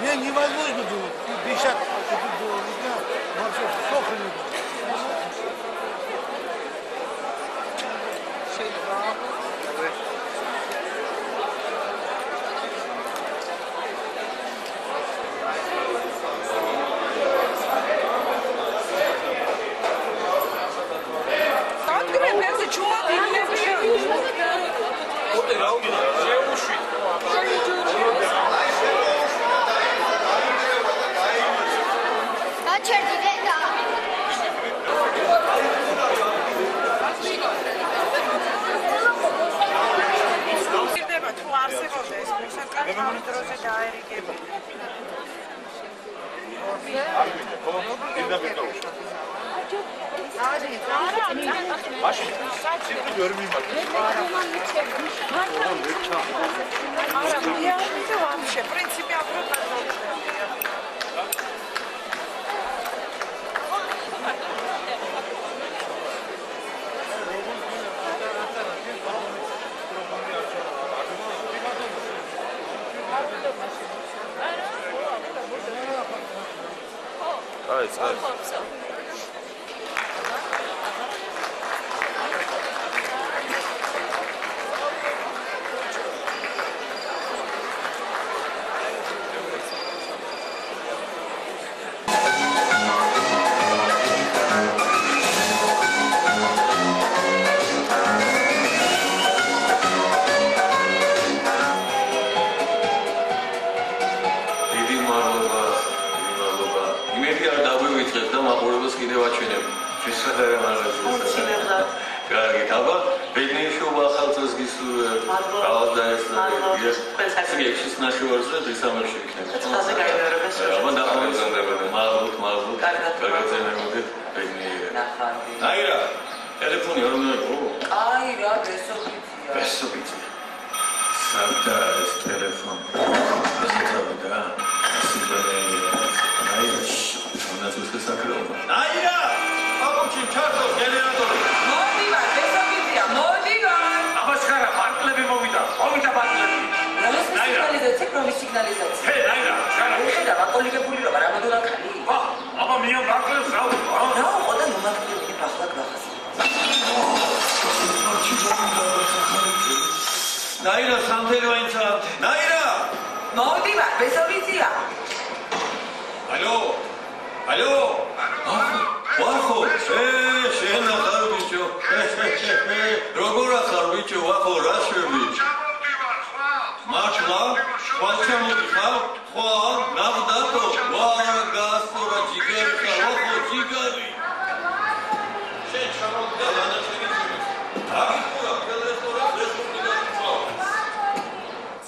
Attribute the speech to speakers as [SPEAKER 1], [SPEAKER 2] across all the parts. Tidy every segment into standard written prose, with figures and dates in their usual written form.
[SPEAKER 1] Мне невозможно было дышать вообще сохнет.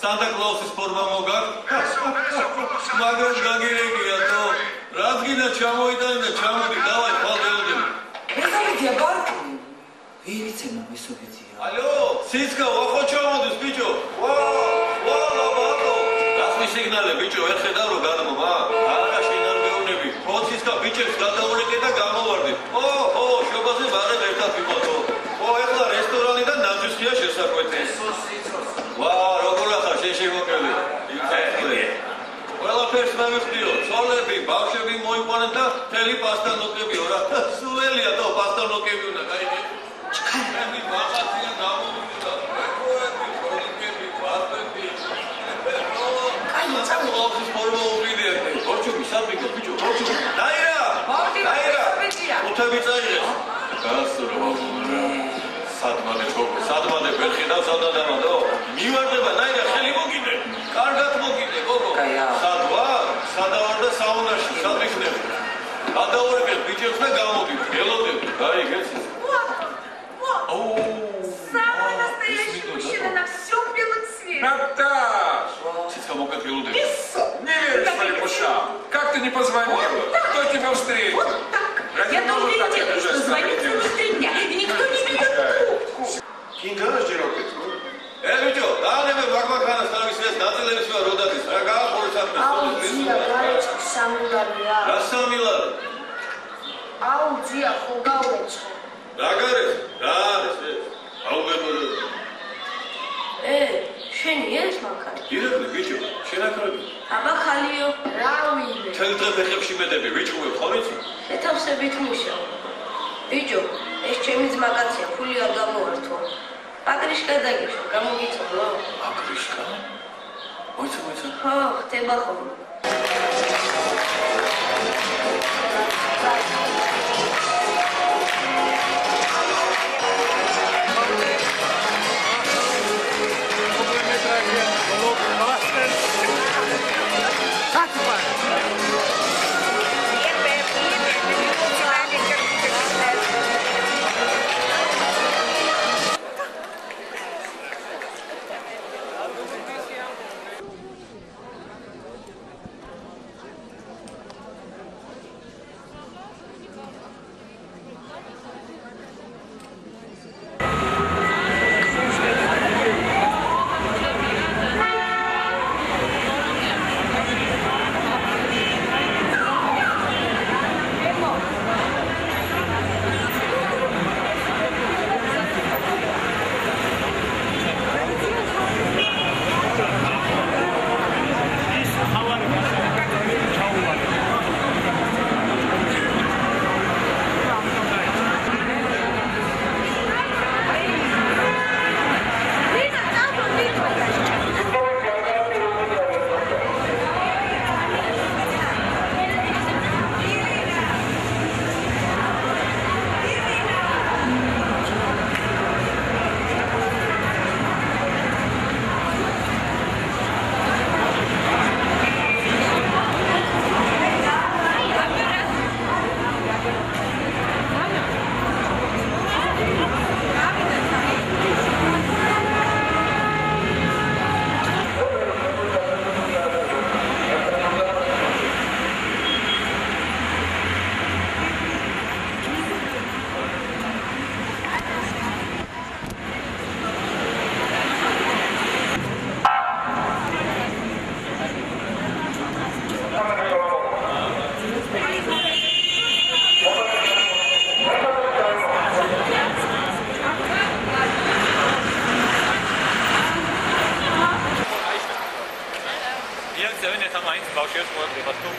[SPEAKER 1] Santa Claus forma mogar. Magar gagiregia to. Razgina chamoidan da chamodi davai faldeldim.
[SPEAKER 2] Besovitia barku. Vivitsema besovitia.
[SPEAKER 1] Allo, Siska, wakho chamodis bicho. Wa babo. Rasmi signale bicho, er khedar ro gadmova. Ara shinarbeunები. Siska bichებს გადავურეკე და გამოვარდი. შობაზე ბარემ ერთად ვიყავთო. ეხლა რესტორანიდან ნაძვისხია შესაკვეთე. როგორ ახარ შეშეგოკლები. ყველაფერს მევიხდიო, ცოლები, ბავშვები მოიყვანენ და მთელი პასტანოკებიო რა. სულელია თო პასტანოკები უნდა გაიგე. ჩემი მაღაზია გამოვიდა. პროექტი, პასტები. აი, მოწამლობის ფორმა უბიდე. ორჩუბი სამიკო ბიჭო, ორჩუბი. დაირა! დაირა! უთები წაიღე. გასწორო. სადმადე ბერხი და სადადამადო. მივარდება, დაირა, ხელი მოგიდე. კარგად მოგიდე, გოგო. სადავარ და საუნაში, სად იქნები? გადავარეკეთ ბიჭებს და გამოდით. ელოდები, გაიგეს ის.
[SPEAKER 3] Самый настоящий мужчина на всем белом свете.
[SPEAKER 1] Наташ! Цицка, мокрый желудок.
[SPEAKER 3] Не веришь своим ушам? Как ты не позвонила? Кто тебя встретил?
[SPEAKER 4] Я тоже видела, что звонит целых 3 дня, и никто не берет трубку.
[SPEAKER 3] Кингана жирокет.
[SPEAKER 1] Бичо, დაანებე მაგმანქანას თავისეს ნაწილების ვარ როდადის. რა გაახურე საქმე?
[SPEAKER 5] აუ ძია, გარეთში სამილარია.
[SPEAKER 1] რა სამილარი?
[SPEAKER 5] აუ ძია, ხო გავეცხო.
[SPEAKER 1] რა გარეს? რა არის ეს? აუგებოდი.
[SPEAKER 4] შენი ეს მანქანა?
[SPEAKER 1] ირეკლი ბიჭო, შენ აკრები.
[SPEAKER 4] აბა ხალიო.
[SPEAKER 5] რა ვიდე?
[SPEAKER 1] თელ დღე ფეხებში მეტები, ვიჭმევ ხორიცი?
[SPEAKER 4] ეთავსებით მუშაობ. ბიჭო, ეს ჩემი ძმაკაცია, ფული არ გამოვართო. აკრიშკა დაგიშვა, გამოგიწოდო?
[SPEAKER 1] აკრიშკა? მოიცა.
[SPEAKER 4] ხო, ხდება ხოლმე.
[SPEAKER 1] Ia să vină să mai îți bau și eu să mă întrebați tu.